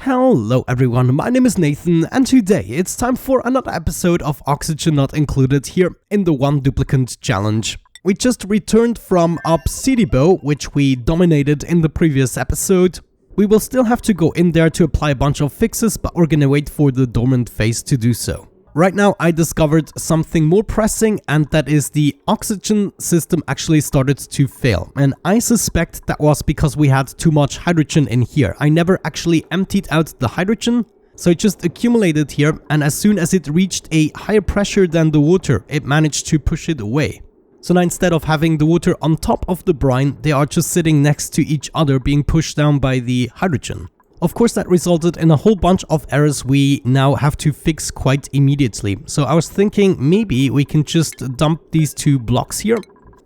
Hello everyone, my name is Nathan and today it's time for another episode of Oxygen Not Included here in the One Duplicant Challenge. We just returned from Obsidibo, which we dominated in the previous episode. We will still have to go in there to apply a bunch of fixes, but we're gonna wait for the dormant phase to do so. Right now I discovered something more pressing, and that is the oxygen system actually started to fail. And I suspect that was because we had too much hydrogen in here. I never actually emptied out the hydrogen, so it just accumulated here, and as soon as it reached a higher pressure than the water, it managed to push it away. So now instead of having the water on top of the brine, they are just sitting next to each other being pushed down by the hydrogen. Of course, that resulted in a whole bunch of errors we now have to fix quite immediately. So I was thinking maybe we can just dump these two blocks here,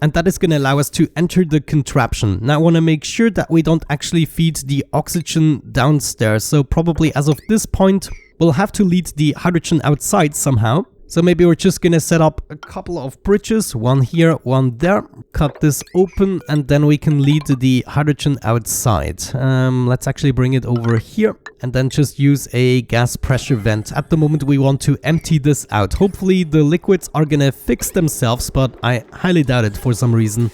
and that is going to allow us to enter the contraption. Now I want to make sure that we don't actually feed the oxygen downstairs. So probably as of this point, we'll have to lead the hydrogen outside somehow. So maybe we're just gonna set up a couple of bridges, one here, one there, cut this open, and then we can lead the hydrogen outside. Let's actually bring it over here and then just use a gas pressure vent. At the moment we want to empty this out. Hopefully the liquids are gonna fix themselves, but I highly doubt it for some reason.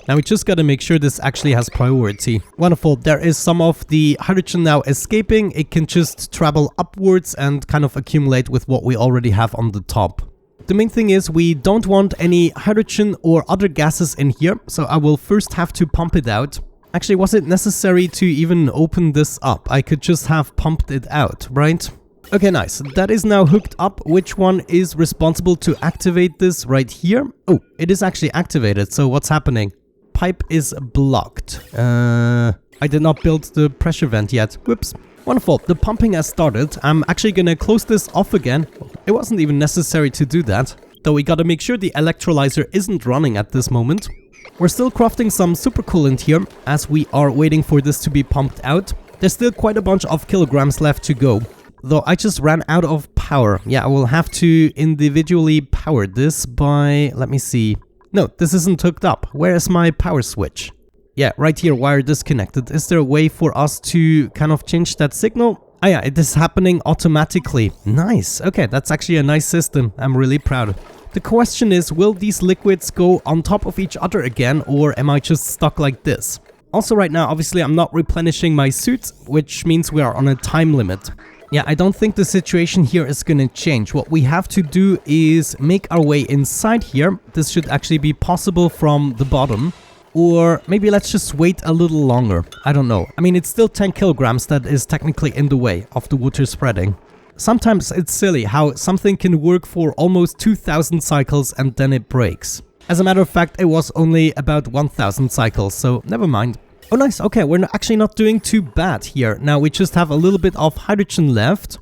Now we just gotta make sure this actually has priority. Wonderful, there is some of the hydrogen now escaping. It can just travel upwards and kind of accumulate with what we already have on the top. The main thing is we don't want any hydrogen or other gases in here, so I will first have to pump it out. Actually, was it necessary to even open this up? I could just have pumped it out, right? Okay, nice. That is now hooked up. Which one is responsible to activate this right here? Oh, it is actually activated, so what's happening? Pipe is blocked. I did not build the pressure vent yet. Whoops. Wonderful. The pumping has started. I'm actually gonna close this off again. It wasn't even necessary to do that, though we gotta make sure the electrolyzer isn't running at this moment. We're still crafting some supercoolant here as we are waiting for this to be pumped out. There's still quite a bunch of kilograms left to go, though I just ran out of power. Yeah, I will have to individually power this by... let me see. No, this isn't hooked up. Where is my power switch? Yeah, right here, wire disconnected. Is there a way for us to kind of change that signal? Ah yeah, it is happening automatically. Nice. Okay, that's actually a nice system. I'm really proud. The question is, will these liquids go on top of each other again, or am I just stuck like this? Also right now, obviously I'm not replenishing my suit, which means we are on a time limit. Yeah, I don't think the situation here is gonna change. What we have to do is make our way inside here. This should actually be possible from the bottom. Or maybe let's just wait a little longer. I don't know. I mean, it's still 10 kilograms that is technically in the way of the water spreading. Sometimes it's silly how something can work for almost 2000 cycles and then it breaks. As a matter of fact, it was only about 1000 cycles, so never mind. Oh nice, okay, we're actually not doing too bad here. Now we just have a little bit of hydrogen left.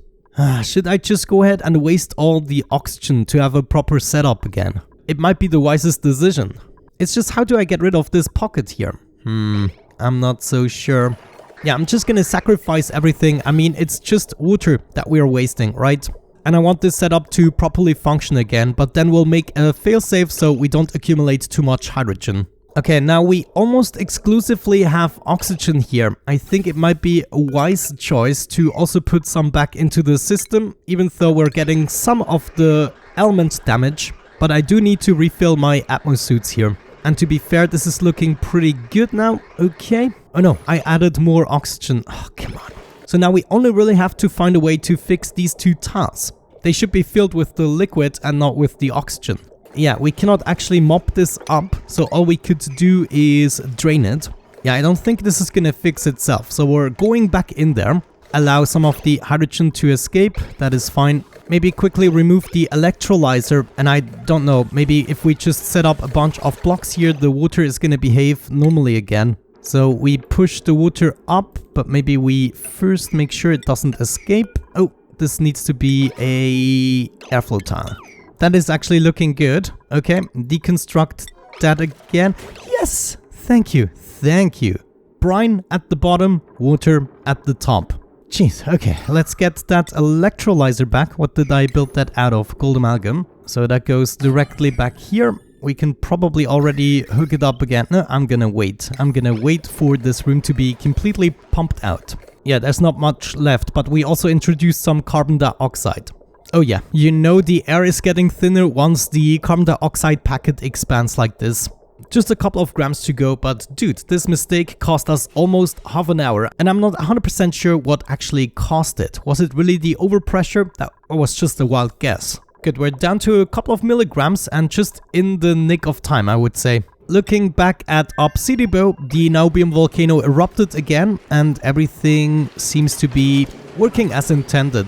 Should I just go ahead and waste all the oxygen to have a proper setup again? It might be the wisest decision. It's just, how do I get rid of this pocket here? I'm not so sure. Yeah, I'm just gonna sacrifice everything. I mean, it's just water that we are wasting, right? And I want this setup to properly function again, but then we'll make a failsafe so we don't accumulate too much hydrogen. Okay, now we almost exclusively have oxygen here. I think it might be a wise choice to also put some back into the system, even though we're getting some of the element damage. But I do need to refill my atmosuits here. And to be fair, this is looking pretty good now. Okay. Oh no, I added more oxygen. Oh, come on. So now we only really have to find a way to fix these two tiles. They should be filled with the liquid and not with the oxygen. Yeah, we cannot actually mop this up, so all we could do is drain it. Yeah, I don't think this is gonna fix itself, so we're going back in there. Allow some of the hydrogen to escape, that is fine. Maybe quickly remove the electrolyzer, and I don't know, maybe if we just set up a bunch of blocks here, the water is gonna behave normally again. So we push the water up, but maybe we first make sure it doesn't escape. Oh, this needs to be a airflow tile. That is actually looking good. Okay, deconstruct that again. Yes! Thank you, thank you. Brine at the bottom, water at the top. Jeez, okay, let's get that electrolyzer back. What did I build that out of? Gold amalgam. So that goes directly back here. We can probably already hook it up again. No, I'm gonna wait. I'm gonna wait for this room to be completely pumped out. Yeah, there's not much left, but we also introduced some carbon dioxide. Oh yeah, you know the air is getting thinner once the carbon dioxide packet expands like this. Just a couple of grams to go, but dude, this mistake cost us almost half an hour, and I'm not 100% sure what actually caused it. Was it really the overpressure? That was just a wild guess. Good, we're down to a couple of milligrams and just in the nick of time, I would say. Looking back at Obsidibo, the niobium volcano erupted again, and everything seems to be working as intended.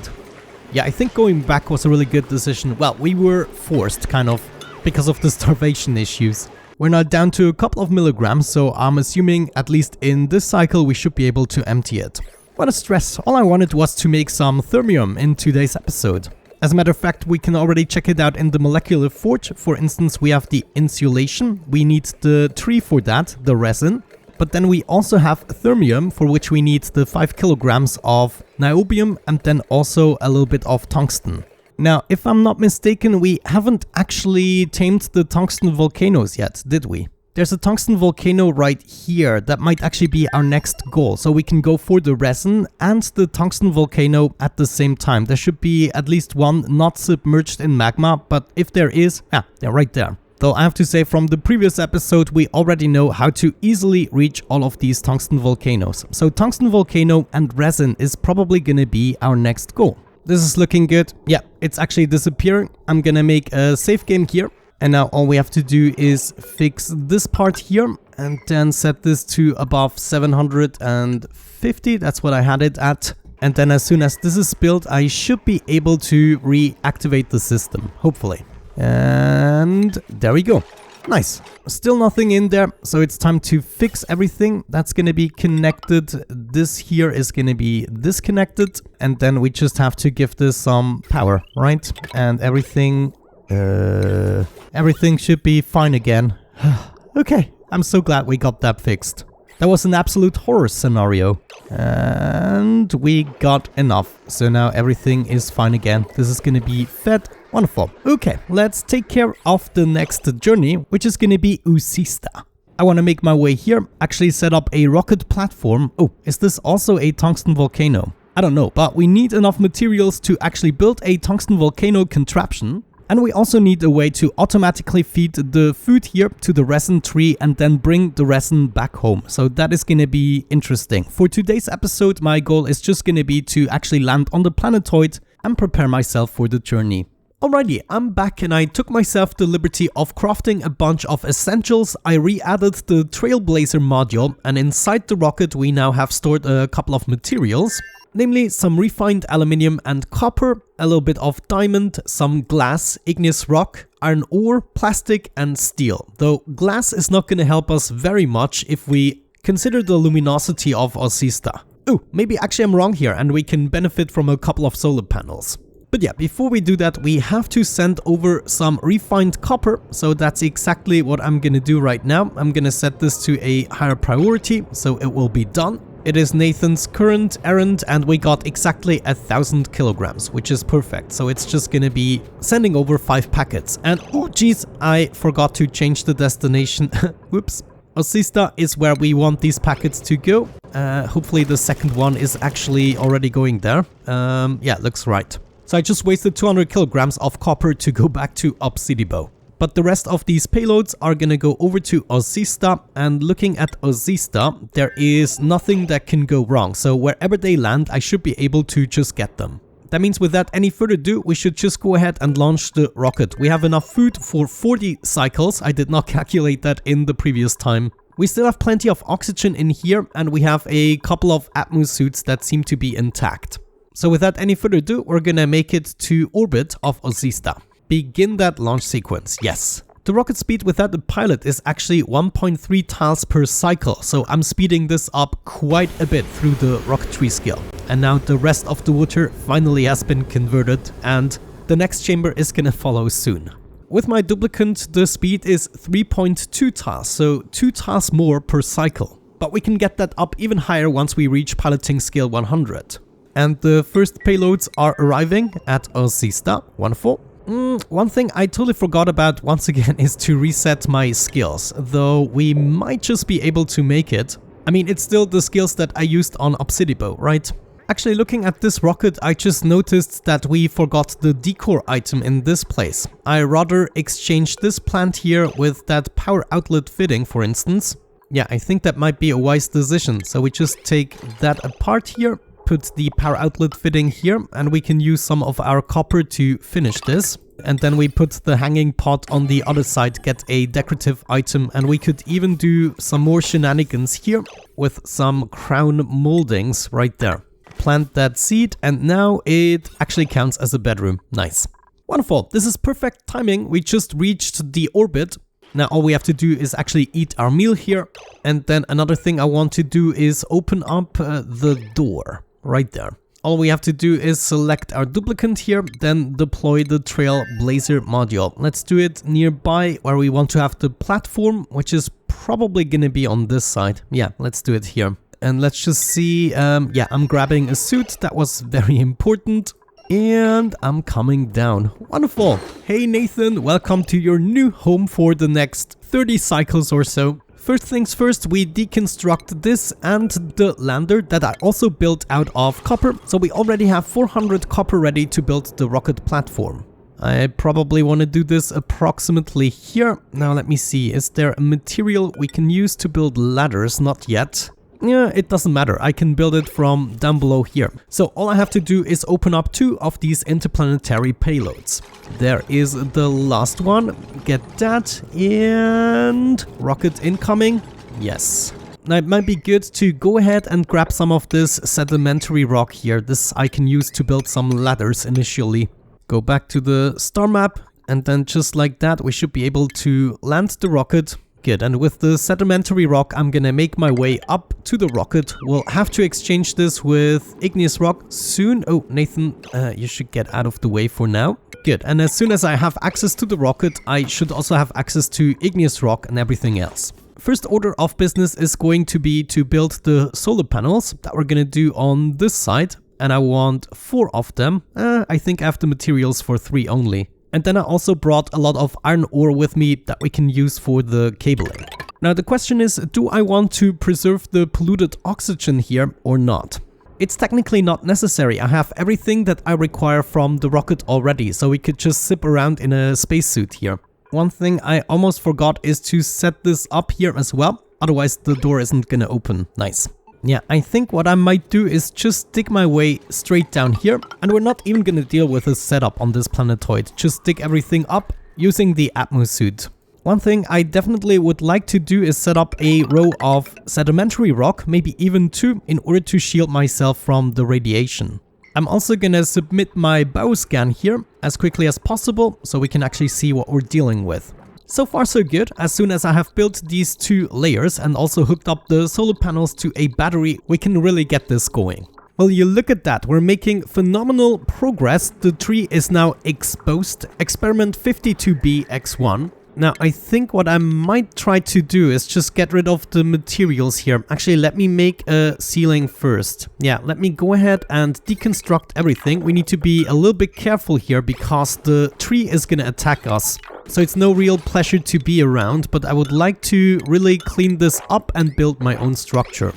Yeah, I think going back was a really good decision. Well, we were forced, kind of, because of the starvation issues. We're now down to a couple of milligrams, so I'm assuming at least in this cycle we should be able to empty it. What a stress, all I wanted was to make some thermium in today's episode. As a matter of fact, we can already check it out in the molecular forge. For instance, we have the insulation, we need the tree for that, the resin. But then we also have thermium, for which we need the 5 kilograms of niobium and then also a little bit of tungsten. Now, if I'm not mistaken, we haven't actually tamed the tungsten volcanoes yet, did we? There's a tungsten volcano right here that might actually be our next goal. So we can go for the resin and the tungsten volcano at the same time. There should be at least one not submerged in magma, but if there is, yeah, they're right there. Though I have to say from the previous episode, we already know how to easily reach all of these tungsten volcanoes. So tungsten volcano and resin is probably gonna be our next goal. This is looking good. Yeah, it's actually disappearing. I'm gonna make a save game here. And now all we have to do is fix this part here and then set this to above 750. That's what I had it at. And then as soon as this is built, I should be able to reactivate the system, hopefully. And there we go. Nice. Still nothing in there, so it's time to fix everything. That's gonna be connected. This here is gonna be disconnected. And then we just have to give this some power, right? And everything should be fine again. Okay, I'm so glad we got that fixed. That was an absolute horror scenario. And we got enough. So now everything is fine again. This is gonna be fed. Wonderful. Okay, let's take care of the next journey, which is gonna be Usista. I want to make my way here, actually set up a rocket platform. Oh, is this also a tungsten volcano? I don't know, but we need enough materials to actually build a tungsten volcano contraption. And we also need a way to automatically feed the food here to the resin tree and then bring the resin back home. So that is going to be interesting. For today's episode, my goal is just going to be to actually land on the planetoid and prepare myself for the journey. Alrighty, I'm back and I took myself the liberty of crafting a bunch of essentials. I re-added the Trailblazer module, and inside the rocket we now have stored a couple of materials. Namely some refined aluminium and copper, a little bit of diamond, some glass, igneous rock, iron ore, plastic and steel. Though glass is not going to help us very much if we consider the luminosity of Usista. Oh, maybe actually I'm wrong here and we can benefit from a couple of solar panels. But yeah, before we do that, we have to send over some refined copper. So that's exactly what I'm going to do right now. I'm going to set this to a higher priority, so it will be done. It is Nathan's current errand and we got exactly 1,000 kilograms, which is perfect. So it's just going to be sending over 5 packets. And oh geez, I forgot to change the destination. Whoops. Usista is where we want these packets to go. Hopefully the second one is actually already going there. Yeah, looks right. So I just wasted 200 kilograms of copper to go back to Obsidibo. But the rest of these payloads are gonna go over to Usista, and looking at Usista, there is nothing that can go wrong. So wherever they land, I should be able to just get them. That means without any further ado, we should just go ahead and launch the rocket. We have enough food for 40 cycles. I did not calculate that in the previous time. We still have plenty of oxygen in here, and we have a couple of atmo suits that seem to be intact. So without any further ado, we're gonna make it to orbit of Usista. Begin that launch sequence, yes. The rocket speed without the pilot is actually 1.3 tiles per cycle, so I'm speeding this up quite a bit through the rocketry skill. And now the rest of the water finally has been converted, and the next chamber is gonna follow soon. With my duplicant, the speed is 3.2 tiles, so 2 tiles more per cycle. But we can get that up even higher once we reach piloting skill 100. And the first payloads are arriving at Usista. Wonderful. One thing I totally forgot about once again is to reset my skills, though we might just be able to make it. I mean, it's still the skills that I used on Obsidibo, right? Actually, looking at this rocket, I just noticed that we forgot the decor item in this place. I rather exchange this plant here with that power outlet fitting, for instance. Yeah, I think that might be a wise decision. So we just take that apart here, put the power outlet fitting here, and we can use some of our copper to finish this. And then we put the hanging pot on the other side, get a decorative item, and we could even do some more shenanigans here with some crown moldings right there. Plant that seed, and now it actually counts as a bedroom. Nice. Wonderful. This is perfect timing. We just reached the orbit. Now all we have to do is actually eat our meal here. And then another thing I want to do is open up the door right there. All we have to do is select our duplicant here, then deploy the Trailblazer module. Let's do it nearby where we want to have the platform, which is probably going to be on this side. Yeah, let's do it here. And let's just see, yeah, I'm grabbing a suit, that was very important. And I'm coming down. Wonderful. Hey Nathan, welcome to your new home for the next 30 cycles or so. First things first, we deconstruct this and the lander that I also built out of copper. So we already have 400 copper ready to build the rocket platform. I probably want to do this approximately here. Now let me see, is there a material we can use to build ladders? Not yet. Yeah, it doesn't matter. I can build it from down below here. So all I have to do is open up 2 of these interplanetary payloads. There is the last one. Get that. And rocket incoming. Yes. Now it might be good to go ahead and grab some of this sedimentary rock here. This I can use to build some ladders initially. Go back to the star map. And then just like that, we should be able to land the rocket. Good, and with the sedimentary rock, I'm gonna make my way up to the rocket. We'll have to exchange this with igneous rock soon. Oh, Nathan, you should get out of the way for now. Good, and as soon as I have access to the rocket, I should also have access to igneous rock and everything else. First order of business is going to be to build the solar panels that we're gonna do on this side. And I want 4 of them. I think I have the materials for 3 only. And then I also brought a lot of iron ore with me that we can use for the cabling. Now the question is, do I want to preserve the polluted oxygen here or not? It's technically not necessary. I have everything that I require from the rocket already, so we could just zip around in a spacesuit here. One thing I almost forgot is to set this up here as well. Otherwise the door isn't gonna open. Nice. Yeah, I think what I might do is just dig my way straight down here, and we're not even gonna deal with a setup on this planetoid. Just dig everything up using the Atmo suit. One thing I definitely would like to do is set up a row of sedimentary rock, maybe even 2, in order to shield myself from the radiation. I'm also gonna submit my bioscan here as quickly as possible, so we can actually see what we're dealing with. So far so good. As soon as I have built these 2 layers and also hooked up the solar panels to a battery, we can really get this going. Well, you look at that, we're making phenomenal progress. The tree is now exposed. Experiment 52B-X1. Now, I think what I might try to do is just get rid of the materials here. Actually, let me make a ceiling first. Yeah, let me go ahead and deconstruct everything. We need to be a little bit careful here because the tree is gonna attack us. So it's no real pleasure to be around, but I would like to really clean this up and build my own structure.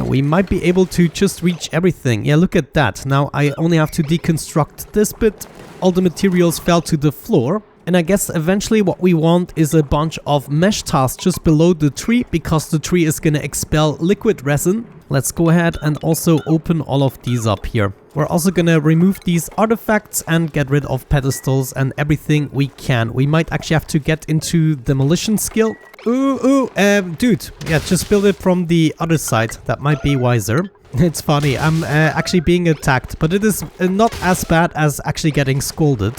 We might be able to just reach everything. Yeah, look at that. Now I only have to deconstruct this bit. All the materials fell to the floor. And I guess eventually what we want is a bunch of mesh tiles just below the tree, because the tree is gonna expel liquid resin. Let's go ahead and also open all of these up here. We're also gonna remove these artifacts and get rid of pedestals and everything we can. We might actually have to get into demolition skill. Dude, yeah, just build it from the other side. That might be wiser. It's funny, I'm actually being attacked, but it is not as bad as actually getting scolded.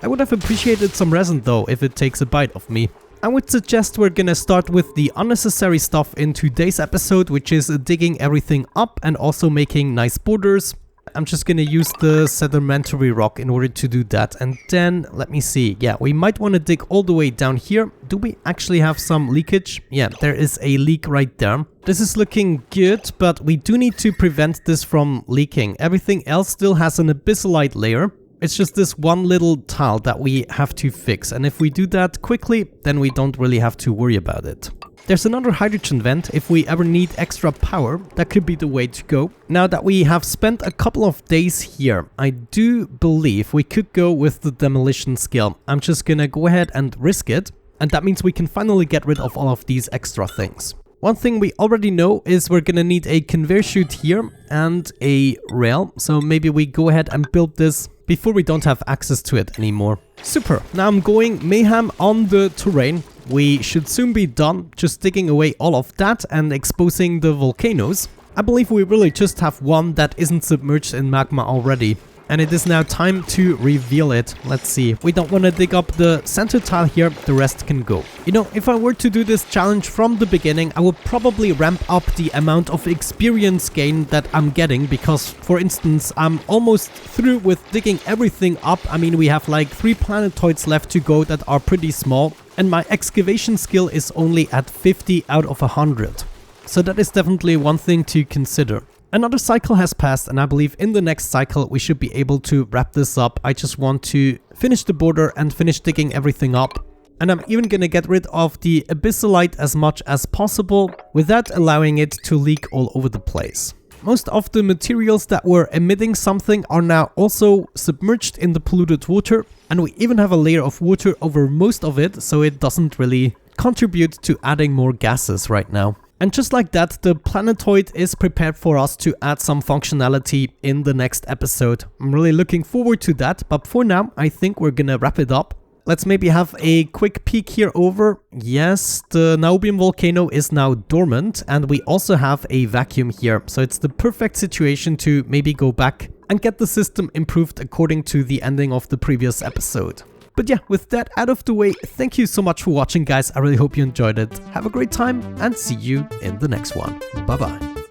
I would have appreciated some resin though, if it takes a bite of me. I would suggest we're gonna start with the unnecessary stuff in today's episode, which is digging everything up and also making nice borders. I'm just gonna use the sedimentary rock in order to do that. And then, let me see, yeah, we might want to dig all the way down here. Do we actually have some leakage? Yeah, there is a leak right there. This is looking good, but we do need to prevent this from leaking. Everything else still has an abyssalite layer. It's just this one little tile that we have to fix. And if we do that quickly, then we don't really have to worry about it. There's another hydrogen vent if we ever need extra power. That could be the way to go. Now that we have spent a couple of days here, I do believe we could go with the demolition skill. I'm just gonna go ahead and risk it, and that means we can finally get rid of all of these extra things. One thing we already know is we're gonna need a conveyor chute here and a rail, so maybe we go ahead and build this before we don't have access to it anymore. Super, now I'm going mayhem on the terrain. We should soon be done just digging away all of that and exposing the volcanoes. I believe we really just have one that isn't submerged in magma already. And it is now time to reveal it. Let's see. We don't want to dig up the center tile here. The rest can go. You know, if I were to do this challenge from the beginning, I would probably ramp up the amount of experience gain that I'm getting. Because, for instance, I'm almost through with digging everything up. I mean, we have like 3 planetoids left to go that are pretty small. And my excavation skill is only at 50 out of 100. So that is definitely one thing to consider. Another cycle has passed, and I believe in the next cycle we should be able to wrap this up. I just want to finish the border and finish digging everything up. And I'm even gonna get rid of the abyssalite as much as possible, without allowing it to leak all over the place. Most of the materials that were emitting something are now also submerged in the polluted water, and we even have a layer of water over most of it, so it doesn't really contribute to adding more gases right now. And just like that, the planetoid is prepared for us to add some functionality in the next episode. I'm really looking forward to that, but for now, I think we're gonna wrap it up. Let's maybe have a quick peek here over. Yes, the Niobium volcano is now dormant, and we also have a vacuum here. So it's the perfect situation to maybe go back and get the system improved according to the ending of the previous episode. But yeah, with that out of the way, thank you so much for watching, guys. I really hope you enjoyed it. Have a great time and see you in the next one. Bye bye.